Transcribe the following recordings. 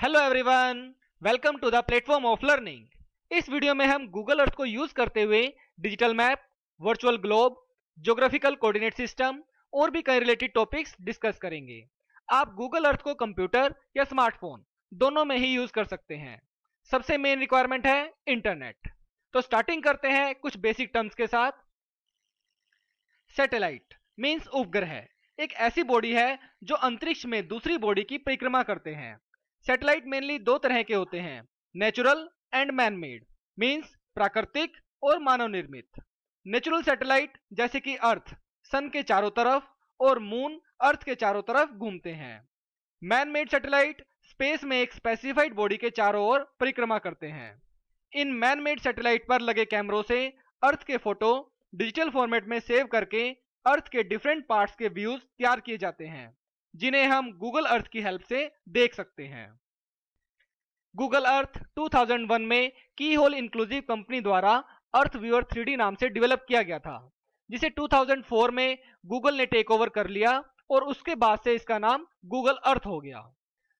Hello everyone, welcome to the platform of learning. इस video में हम गूगल अर्थ को यूज करते हुए digital map, virtual globe, geographical coordinate system और भी कई रिलेटेड टॉपिक्स डिस्कस करेंगे। आप गूगल अर्थ को कंप्यूटर या स्मार्टफोन दोनों में ही यूज कर सकते हैं। सबसे मेन रिक्वायरमेंट है इंटरनेट। तो स्टार्टिंग करते हैं कुछ बेसिक टर्म्स के साथ। सैटेलाइट मीन्स उपग्रह एक ऐसी बॉडी है जो अंतरिक्ष में दूसरी बॉडी की परिक्रमा करते हैं। सैटेलाइट मेनली दो तरह के होते हैं, natural and man made, means प्राकृतिक और मानव निर्मित। नेचुरल सैटेलाइट जैसे कि अर्थ सन के चारों तरफ और मून अर्थ के चारों तरफ घूमते हैं। मैन मेड सैटेलाइट स्पेस में एक स्पेसिफाइड बॉडी के चारों ओर परिक्रमा करते हैं। इन मैन मेड सैटेलाइट पर लगे कैमरों से अर्थ के फोटो डिजिटल फॉर्मेट में सेव करके अर्थ के डिफरेंट पार्ट्स के व्यूज तैयार किए जाते हैं, जिन्हें हम गूगल अर्थ की हेल्प से देख सकते हैं। गूगल अर्थ 2001 में की होल इंक्लूसिव कंपनी द्वारा अर्थ व्यूअर 3D नाम से डेवलप किया गया था, जिसे 2004 में गूगल ने टेक ओवर कर लिया और उसके बाद से इसका नाम गूगल अर्थ हो गया।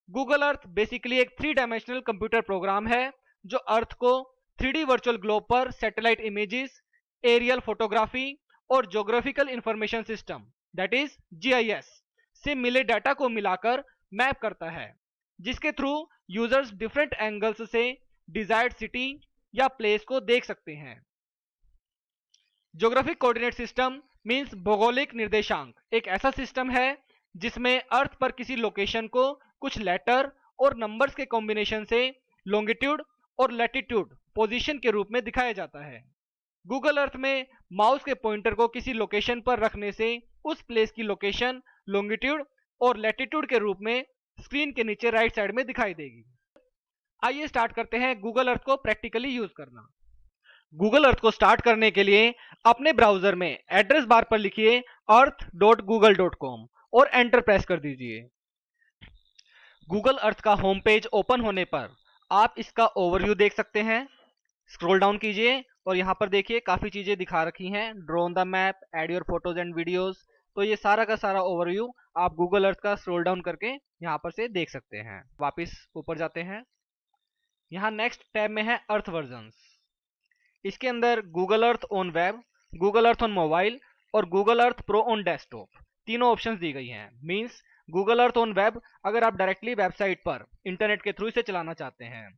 गूगल अर्थ बेसिकली एक 3 डायमेंशनल कंप्यूटर प्रोग्राम है जो अर्थ को 3D वर्चुअल ग्लोब पर सैटेलाइट इमेजेस, एरियल फोटोग्राफी और geographical information system that is GIS से मिले डाटा को मिलाकर मैप करता है, जिसके थ्रू यूजर्स डिफरेंट एंगल्स से डिजायर्ड सिटी या प्लेस को देख सकते हैं। ज्योग्राफिक कोऑर्डिनेट सिस्टम मींस भौगोलिक निर्देशांक एक ऐसा सिस्टम है जिसमें अर्थ पर किसी लोकेशन को कुछ लेटर और नंबर्स के कॉम्बिनेशन से लॉन्गिट्यूड और लैटिट्यूड पोजीशन के रूप में दिखाया जाता है। गूगल अर्थ में माउस के पॉइंटर को किसी लोकेशन पर रखने से उस प्लेस की लोकेशन लॉन्गिट्यूड और लैटिट्यूड के रूप में स्क्रीन के नीचे राइट साइड में दिखाई देगी। आइए स्टार्ट करते हैं गूगल अर्थ को प्रैक्टिकली यूज करना। गूगल अर्थ को स्टार्ट करने के लिए अपने ब्राउजर में एड्रेस बार पर लिखिए earth.google.com और एंटर प्रेस कर दीजिए। गूगल अर्थ का होम पेज ओपन होने पर आप इसका ओवरव्यू देख सकते हैं। स्क्रॉल डाउन कीजिए और यहाँ पर देखिए काफ़ी चीज़ें दिखा रखी हैं, draw on the map, add your photos and videos. तो ये सारा का सारा ओवरव्यू आप गूगल अर्थ का स्क्रॉल डाउन करके यहाँ पर से देख सकते हैं। वापस ऊपर जाते हैं, यहाँ नेक्स्ट टैब में है अर्थ वर्जन्स। इसके अंदर Google Earth on web, Google Earth on mobile और Google Earth pro on desktop तीनों ऑप्शंस दी गई हैं। Means Google Earth on web अगर आप डायरेक्टली वेबसाइट पर इंटरनेट के थ्रू इसे चलाना चाहते हैं,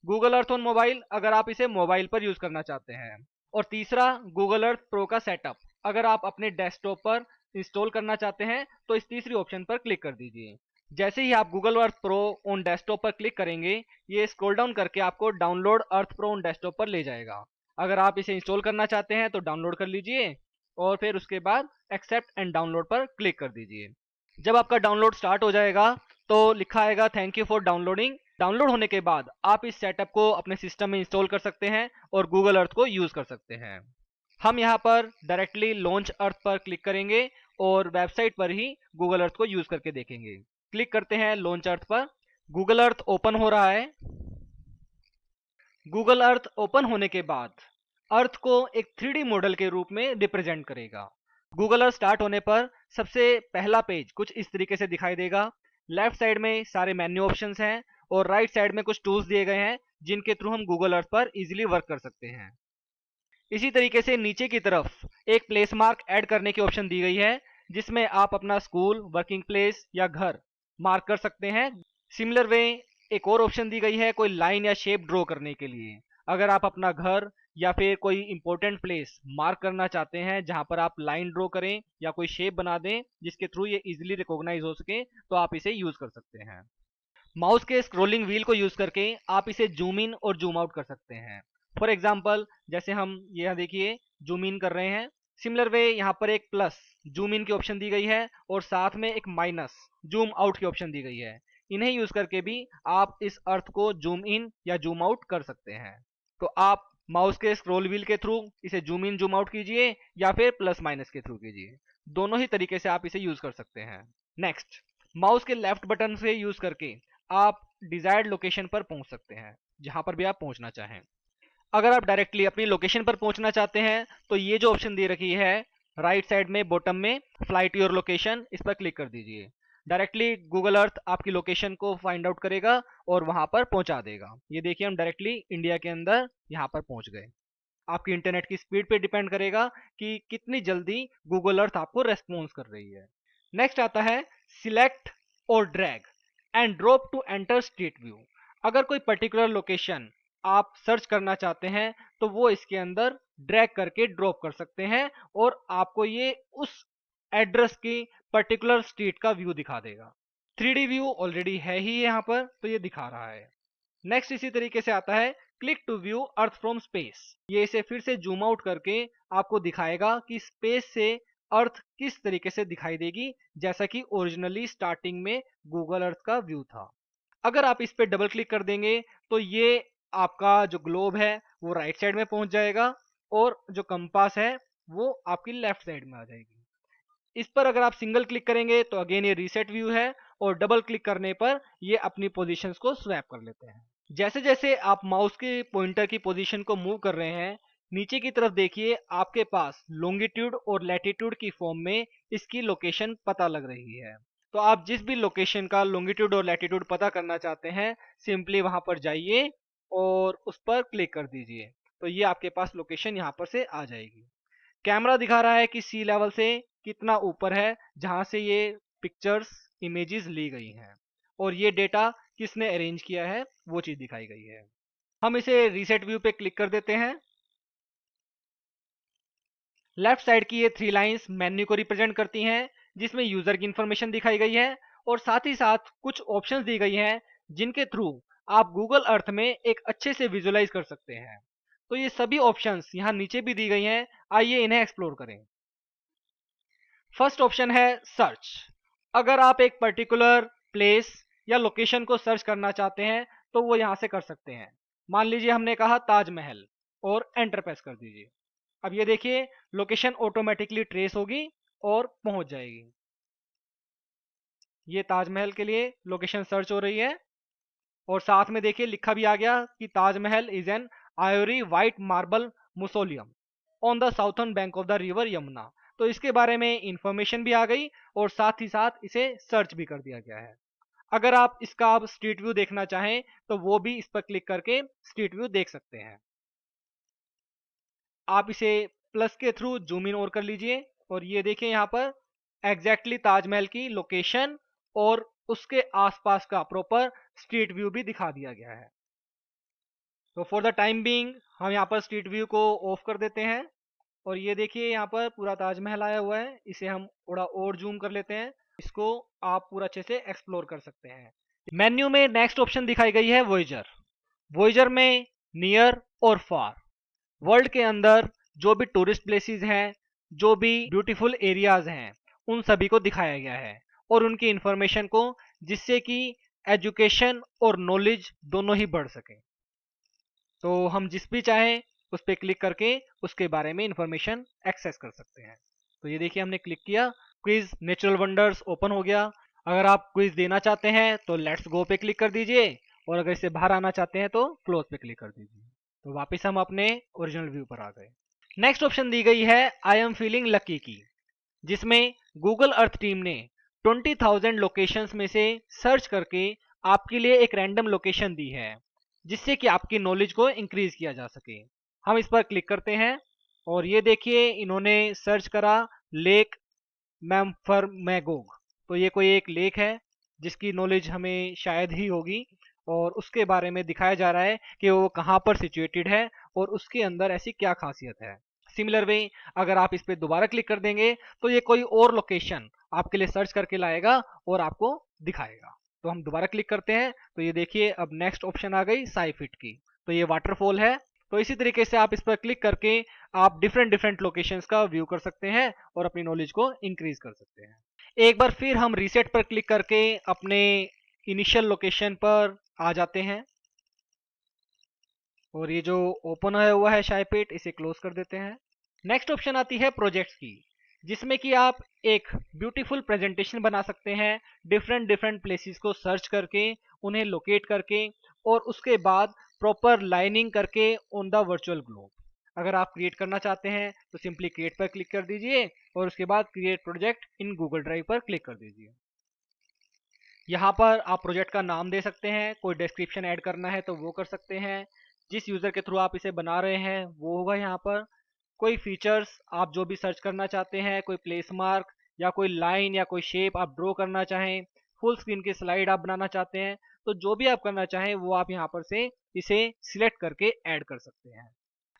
गूगल अर्थ ऑन मोबाइल अगर आप इसे मोबाइल पर यूज करना चाहते हैं, और तीसरा गूगल अर्थ प्रो का सेटअप अगर आप अपने डेस्कटॉप पर इंस्टॉल करना चाहते हैं तो इस तीसरी ऑप्शन पर क्लिक कर दीजिए। जैसे ही आप Google Earth pro on desktop पर क्लिक करेंगे, ये स्क्रॉल डाउन करके आपको download earth pro on desktop पर ले जाएगा। अगर आप इसे इंस्टॉल करना चाहते हैं तो डाउनलोड कर लीजिए और फिर उसके बाद एक्सेप्ट एंड डाउनलोड पर क्लिक कर दीजिए। जब आपका डाउनलोड स्टार्ट हो जाएगा तो लिखा आएगा thank you for downloading. Download होने के बाद आप इस सेटअप को अपने सिस्टम में इंस्टॉल कर सकते हैं और गूगल अर्थ को यूज कर सकते हैं। हम यहाँ पर डायरेक्टली लॉन्च अर्थ पर क्लिक करेंगे और वेबसाइट पर ही गूगल अर्थ को यूज करके देखेंगे। क्लिक करते हैं लॉन्च अर्थ पर। गूगल अर्थ ओपन हो रहा है। गूगल अर्थ ओपन होने के बाद अर्थ को एक 3D मॉडल के रूप में रिप्रेजेंट करेगा। गूगल अर्थ स्टार्ट होने पर सबसे पहला पेज कुछ इस तरीके से दिखाई देगा। लेफ्ट साइड में सारे मेन्यू ऑप्शंस हैं और राइट साइड में कुछ टूल्स दिए गए हैं जिनके थ्रू हम गूगल अर्थ पर इजीली वर्क कर सकते हैं। इसी तरीके से नीचे की तरफ एक प्लेस मार्क ऐड करने की ऑप्शन दी गई है, जिसमें आप अपना स्कूल, वर्किंग प्लेस या घर मार्क कर सकते हैं। सिमिलर वे एक और ऑप्शन दी गई है कोई लाइन या शेप ड्रॉ करने के लिए। अगर आप अपना घर या फिर कोई इंपॉर्टेंट प्लेस मार्क करना चाहते हैं जहां पर आप लाइन ड्रॉ करें या कोई शेप बना दें जिसके थ्रू ये इजीली रिकॉग्नाइज हो सके, तो आप इसे यूज कर सकते हैं। माउस के स्क्रोलिंग व्हील को यूज करके आप इसे जूम इन और जूम आउट कर सकते हैं। फॉर एग्जाम्पल जैसे हम यहाँ देखिए जूम इन कर रहे हैं। सिमिलर वे यहाँ पर एक प्लस जूम इन की ऑप्शन दी गई है और साथ में एक माइनस जूम आउट की ऑप्शन दी गई है। इन्हें यूज करके भी आप इस अर्थ को जूम इन या जूम आउट कर सकते हैं। तो आप माउस के स्क्रॉल व्हील के थ्रू इसे जूम इन जूम आउट कीजिए या फिर प्लस माइनस के थ्रू कीजिए। दोनों ही तरीके से आप इसे यूज कर सकते हैं। नेक्स्ट, माउस के लेफ्ट बटन से यूज करके आप डिजायर्ड लोकेशन पर पहुंच सकते हैं, जहां पर भी आप पहुंचना चाहें। अगर आप डायरेक्टली अपनी लोकेशन पर पहुंचना चाहते हैं तो ये जो ऑप्शन दे रखी है राइट साइड में बॉटम में फ्लाई टू योर लोकेशन, इस पर क्लिक कर दीजिए। डायरेक्टली गूगल अर्थ आपकी लोकेशन को फाइंड आउट करेगा और वहां पर पहुंचा देगा। ये देखिए हम डायरेक्टली इंडिया के अंदर यहाँ पर पहुंच गए। आपकी इंटरनेट की स्पीड पे डिपेंड करेगा कि कितनी जल्दी गूगल अर्थ आपको रेस्पॉन्स कर रही है। नेक्स्ट आता है सिलेक्ट और drag and drop to enter street view. अगर कोई पर्टिकुलर लोकेशन आप सर्च करना चाहते हैं तो वो इसके अंदर ड्रैग करके ड्रॉप कर सकते हैं और आपको ये उस एड्रेस की पर्टिकुलर स्ट्रीट का व्यू दिखा देगा। 3D व्यू ऑलरेडी है ही यहाँ पर, तो ये दिखा रहा है। नेक्स्ट इसी तरीके से आता है click to view earth from space. ये इसे फिर से जूम आउट करके आपको दिखाएगा कि स्पेस से अर्थ किस तरीके से दिखाई देगी, जैसा कि ओरिजिनली स्टार्टिंग में गूगल अर्थ का व्यू था। अगर आप इस पे डबल क्लिक कर देंगे तो ये आपका जो ग्लोब है वो राइट साइड में पहुंच जाएगा और जो कंपास है वो आपकी लेफ्ट साइड में आ जाएगी। इस पर अगर आप सिंगल क्लिक करेंगे तो अगेन ये रीसेट व्यू है और डबल क्लिक करने पर ये अपनी पोजीशंस को स्वैप कर लेते हैं। जैसे जैसे आप माउस के पॉइंटर की पोजीशन को मूव कर रहे हैं, नीचे की तरफ देखिए आपके पास लॉन्गिट्यूड और लैटिट्यूड की फॉर्म में इसकी लोकेशन पता लग रही है। तो आप जिस भी लोकेशन का लॉन्गिट्यूड और लैटिट्यूड पता करना चाहते हैं, सिंपली वहां पर जाइए और उस पर क्लिक कर दीजिए, तो ये आपके पास लोकेशन यहाँ पर से आ जाएगी। कैमरा दिखा रहा है कि सी लेवल से कितना ऊपर है जहां से ये पिक्चर्स इमेजेस ली गई हैं और ये डेटा किसने अरेंज किया है वो चीज दिखाई गई है। हम इसे रीसेट व्यू पे क्लिक कर देते हैं। लेफ्ट साइड की ये 3 लाइंस मेन्यू को रिप्रेजेंट करती हैं जिसमें यूजर की इंफॉर्मेशन दिखाई गई है और साथ ही साथ कुछ ऑप्शंस दी गई हैं जिनके थ्रू आप गूगल अर्थ में एक अच्छे से विजुलाइज कर सकते हैं। तो ये सभी ऑप्शंस यहाँ नीचे भी दी गई हैं, आइए इन्हें एक्सप्लोर करें। फर्स्ट ऑप्शन है सर्च। अगर आप एक पर्टिकुलर प्लेस या लोकेशन को सर्च करना चाहते हैं तो वो यहाँ से कर सकते हैं। मान लीजिए हमने कहा ताजमहल और एंटर प्रेस कर दीजिए। अब ये देखिए लोकेशन ऑटोमेटिकली ट्रेस होगी और पहुंच जाएगी। ये ताजमहल के लिए लोकेशन सर्च हो रही है और साथ में देखिए लिखा भी आ गया कि Taj Mahal is an ivory white marble mausoleum on the southern bank of the river Yamuna. तो इसके बारे में इंफॉर्मेशन भी आ गई और साथ ही साथ इसे सर्च भी कर दिया गया है। अगर आप इसका आप स्ट्रीट व्यू देखना चाहें तो वो भी इस पर क्लिक करके स्ट्रीट व्यू देख सकते हैं। आप इसे प्लस के थ्रू जूम इन और कर लीजिए और ये देखिए यहाँ पर एग्जैक्टली ताजमहल की लोकेशन और उसके आसपास का प्रॉपर स्ट्रीट व्यू भी दिखा दिया गया है। तो फॉर द टाइम बीइंग हम यहाँ पर स्ट्रीट व्यू को ऑफ कर देते हैं और ये देखिए यहाँ पर पूरा ताजमहल आया हुआ है। इसे हम थोड़ा और जूम कर लेते हैं, इसको आप पूरा अच्छे से एक्सप्लोर कर सकते हैं। मेन्यू में नेक्स्ट ऑप्शन दिखाई गई है वॉयेजर। वॉयेजर में नियर और फार, वर्ल्ड के अंदर जो भी टूरिस्ट प्लेसेस हैं, जो भी ब्यूटीफुल एरियाज हैं, उन सभी को दिखाया गया है और उनकी इंफॉर्मेशन को, जिससे कि एजुकेशन और नॉलेज दोनों ही बढ़ सके। तो हम जिस भी चाहें उस पर क्लिक करके उसके बारे में इंफॉर्मेशन एक्सेस कर सकते हैं। तो ये देखिए हमने क्लिक किया, क्विज नेचुरल वंडर्स ओपन हो गया। अगर आप क्विज देना चाहते हैं तो लेट्स गो पे क्लिक कर दीजिए और अगर इससे बाहर आना चाहते हैं तो क्लोज पे क्लिक कर दीजिए। तो वापस हम अपने ओरिजिनल व्यू पर आ गए। नेक्स्ट ऑप्शन दी गई है आई एम फीलिंग लकी की, जिसमें गूगल अर्थ टीम ने 20,000 लोकेशंस में से सर्च करके आपके लिए एक रैंडम लोकेशन दी है जिससे कि आपकी नॉलेज को इंक्रीज किया जा सके। हम इस पर क्लिक करते हैं और ये देखिए इन्होंने सर्च करा लेक मैम्फरमैगोग। तो ये कोई एक लेक है जिसकी नॉलेज हमें शायद ही होगी और उसके बारे में दिखाया जा रहा है कि वो कहाँ पर सिचुएटेड है और उसके अंदर ऐसी क्या खासियत है। सिमिलर वे अगर आप इस पर दोबारा क्लिक कर देंगे तो ये कोई और लोकेशन आपके लिए सर्च करके लाएगा और आपको दिखाएगा। तो हम दोबारा क्लिक करते हैं तो ये देखिए अब नेक्स्ट ऑप्शन आ गई साइफिट की। तो ये वाटरफॉल है। तो इसी तरीके से आप इस पर क्लिक करके आप डिफरेंट डिफरेंट लोकेशंस का व्यू कर सकते हैं और अपनी नॉलेज को इंक्रीज कर सकते हैं। एक बार फिर हम रीसेट पर क्लिक करके अपने इनिशियल लोकेशन पर आ जाते हैं और ये जो ओपन आया हुआ है शाइपिट, इसे क्लोज कर देते हैं। नेक्स्ट ऑप्शन आती है प्रोजेक्ट्स की, जिसमें कि आप एक ब्यूटीफुल प्रेजेंटेशन बना सकते हैं डिफरेंट डिफरेंट प्लेसेस को सर्च करके, उन्हें लोकेट करके और उसके बाद प्रॉपर लाइनिंग करके ऑन द वर्चुअल ग्लोब। अगर आप क्रिएट करना चाहते हैं तो सिंपली क्रिएट पर क्लिक कर दीजिए और उसके बाद create project in Google drive पर क्लिक कर दीजिए। यहाँ पर आप प्रोजेक्ट का नाम दे सकते हैं, कोई डिस्क्रिप्शन ऐड करना है तो वो कर सकते हैं, जिस यूज़र के थ्रू आप इसे बना रहे हैं वो होगा यहाँ पर। कोई फीचर्स आप जो भी सर्च करना चाहते हैं, कोई प्लेस मार्क या कोई लाइन या कोई शेप आप ड्रॉ करना चाहें, फुल स्क्रीन की स्लाइड आप बनाना चाहते हैं, तो जो भी आप करना चाहें वो आप यहाँ पर से इसे सिलेक्ट करके ऐड कर सकते हैं।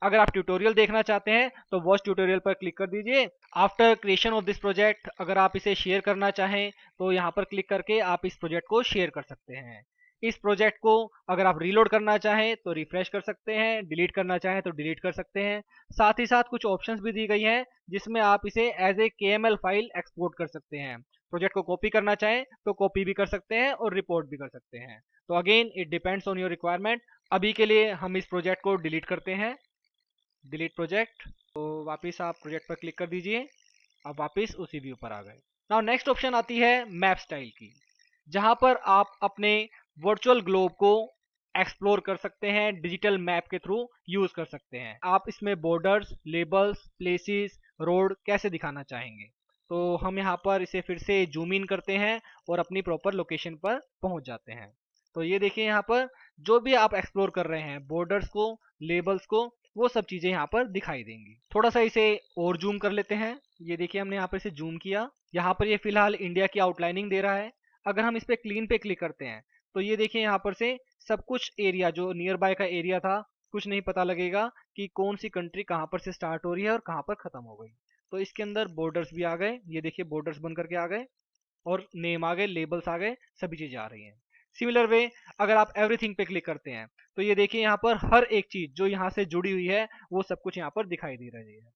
अगर आप ट्यूटोरियल देखना चाहते हैं तो वॉच ट्यूटोरियल पर क्लिक कर दीजिए। After creation of this project अगर आप इसे शेयर करना चाहें तो यहाँ पर क्लिक करके आप इस प्रोजेक्ट को शेयर कर सकते हैं। इस प्रोजेक्ट को अगर आप रीलोड करना चाहें तो रिफ्रेश कर सकते हैं, डिलीट करना चाहें तो डिलीट कर सकते हैं। साथ ही साथ कुछ ऑप्शंस भी दी गई हैं जिसमें आप इसे as a KML file export कर सकते हैं। प्रोजेक्ट को कॉपी करना चाहें तो कॉपी भी कर सकते हैं और रिपोर्ट भी कर सकते हैं। तो again it depends on your requirement. अभी के लिए हम इस प्रोजेक्ट को डिलीट करते हैं, डिलीट प्रोजेक्ट। तो वापस आप प्रोजेक्ट पर क्लिक कर दीजिए, अब वापस उसी व्यू पर आ गए। नाउ नेक्स्ट ऑप्शन आती है मैप स्टाइल की, जहां पर आप अपने वर्चुअल ग्लोब को एक्सप्लोर कर सकते हैं, डिजिटल मैप के थ्रू यूज कर सकते हैं। आप इसमें बॉर्डर्स, लेबल्स, प्लेसेस, रोड कैसे दिखाना चाहेंगे। तो हम यहाँ पर इसे फिर से जूम इन करते हैं और अपनी प्रॉपर लोकेशन पर पहुंच जाते हैं। तो ये देखिए यहाँ पर जो भी आप एक्सप्लोर कर रहे हैं, बॉर्डर्स को, लेबल्स को, वो सब चीजें यहाँ पर दिखाई देंगी। थोड़ा सा इसे और जूम कर लेते हैं। ये देखिए हमने यहाँ पर इसे जूम किया, यहाँ पर ये फिलहाल इंडिया की आउटलाइनिंग दे रहा है। अगर हम इस पे क्लीन पे क्लिक करते हैं तो ये देखिए यहाँ पर से सब कुछ एरिया जो नियर बाय का एरिया था, कुछ नहीं पता लगेगा कि कौन सी कंट्री कहाँ पर से स्टार्ट हो रही है और कहाँ पर खत्म हो गई। तो इसके अंदर बॉर्डर्स भी आ गए, ये देखिए बॉर्डर्स बन करके आ गए और नेम आ गए, लेबल्स आ गए, सभी चीजें आ रही हैं। सिमिलर वे अगर आप एवरीथिंग पे क्लिक करते हैं तो ये देखिए यहाँ पर हर एक चीज जो यहाँ से जुड़ी हुई है वो सब कुछ यहाँ पर दिखाई दे रही है।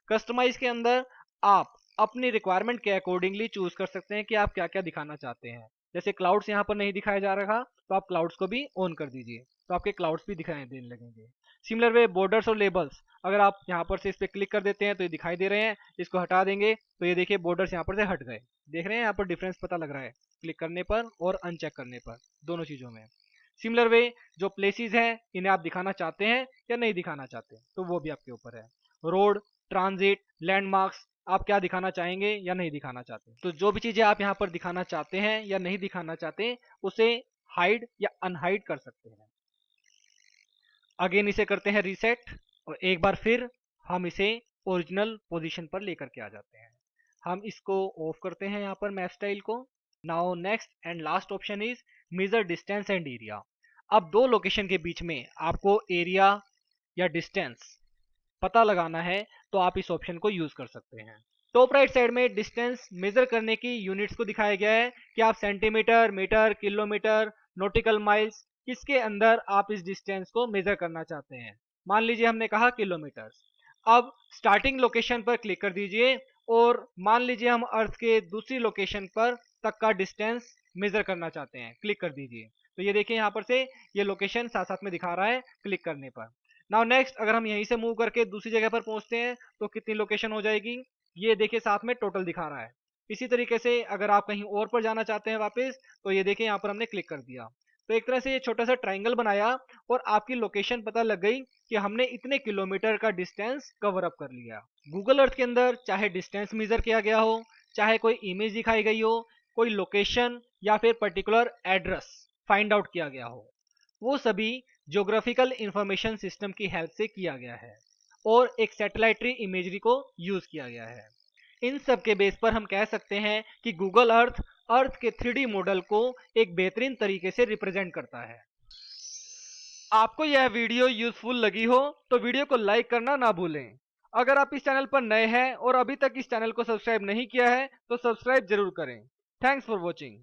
कस्टमाइज के अंदर आप अपनी रिक्वायरमेंट के अकॉर्डिंगली चूज कर सकते हैं कि आप क्या क्या दिखाना चाहते हैं। जैसे क्लाउड्स यहाँ पर नहीं दिखाया जा रहा तो आप क्लाउड्स को भी ऑन कर दीजिए, तो आपके क्लाउड्स भी दिखाई देने लगेंगे। सिमिलर वे बॉर्डर्स और लेबल्स अगर आप यहाँ पर से इस पर क्लिक कर देते हैं तो ये दिखाई दे रहे हैं, इसको हटा देंगे तो ये देखिए बॉर्डर्स यहाँ पर से हट गए। देख रहे हैं यहाँ पर डिफरेंस पता लग रहा है क्लिक करने पर और अनचेक करने पर, दोनों चीजों में। सिमिलर वे जो प्लेसेस हैं इन्हें आप दिखाना चाहते हैं या नहीं दिखाना चाहते तो वो भी आपके ऊपर है। रोड, ट्रांजिट, लैंडमार्क्स आप क्या दिखाना चाहेंगे या नहीं दिखाना चाहते। तो जो भी चीजें आप यहाँ पर दिखाना चाहते हैं या नहीं दिखाना चाहते उसे हाइड या अनहाइड कर सकते हैं। अगेन इसे करते हैं रीसेट और एक बार फिर हम इसे ओरिजिनल पोजीशन पर लेकर के आ जाते हैं। हम इसको ऑफ करते हैं यहाँ पर मैप स्टाइल को। Now next and last option is major distance and area. अब दो लोकेशन के बीच में आपको एरिया या डिस्टेंस पता लगाना है तो आप इस ऑप्शन को यूज कर सकते हैं। टॉप राइट साइड में डिस्टेंस मेजर करने की यूनिट्स को दिखाया गया है कि आप centimetre, metre, kilometre, nautical miles किसके अंदर आप इस डिस्टेंस को मेजर करना चाहते हैं। मान लीजिए हमने कहा किलोमीटर। अब स्टार्टिंग लोकेशन पर क्लिक कर दीजिए और मान लीजिए हम अर्थ के दूसरी लोकेशन पर तक का डिस्टेंस मेजर करना चाहते हैं, क्लिक कर दीजिए। तो ये देखिए यहाँ पर से ये लोकेशन साथ साथ में दिखा रहा है क्लिक करने पर। नाउ नेक्स्ट अगर हम यहीं से मूव करके दूसरी जगह पर पहुंचते हैं तो कितनी लोकेशन हो जाएगी, ये देखिए साथ में टोटल दिखा रहा है। इसी तरीके से अगर आप कहीं और पर जाना चाहते हैं वापस तो ये देखिए यहाँ पर हमने क्लिक कर दिया तो एक तरह से ये छोटा सा ट्राइंगल बनाया और आपकी लोकेशन पता लग गई कि हमने इतने किलोमीटर का डिस्टेंस कवर अप कर लिया। गूगल अर्थ के अंदर चाहे डिस्टेंस मेजर किया गया हो, चाहे कोई इमेज दिखाई गई हो, कोई लोकेशन या फिर पर्टिकुलर एड्रेस फाइंड आउट किया गया हो, वो सभी ज्योग्राफिकल इंफॉर्मेशन सिस्टम की हेल्प से किया गया है और एक सैटेलाइटरी इमेजरी को यूज किया गया है। इन सब के बेस पर हम कह सकते हैं कि गूगल अर्थ के 3D मॉडल को एक बेहतरीन तरीके से रिप्रेजेंट करता है। आपको यह वीडियो यूजफुल लगी हो तो वीडियो को लाइक करना ना भूलें। अगर आप इस चैनल पर नए हैं और अभी तक इस चैनल को सब्सक्राइब नहीं किया है तो सब्सक्राइब जरूर करें। Thanks for watching.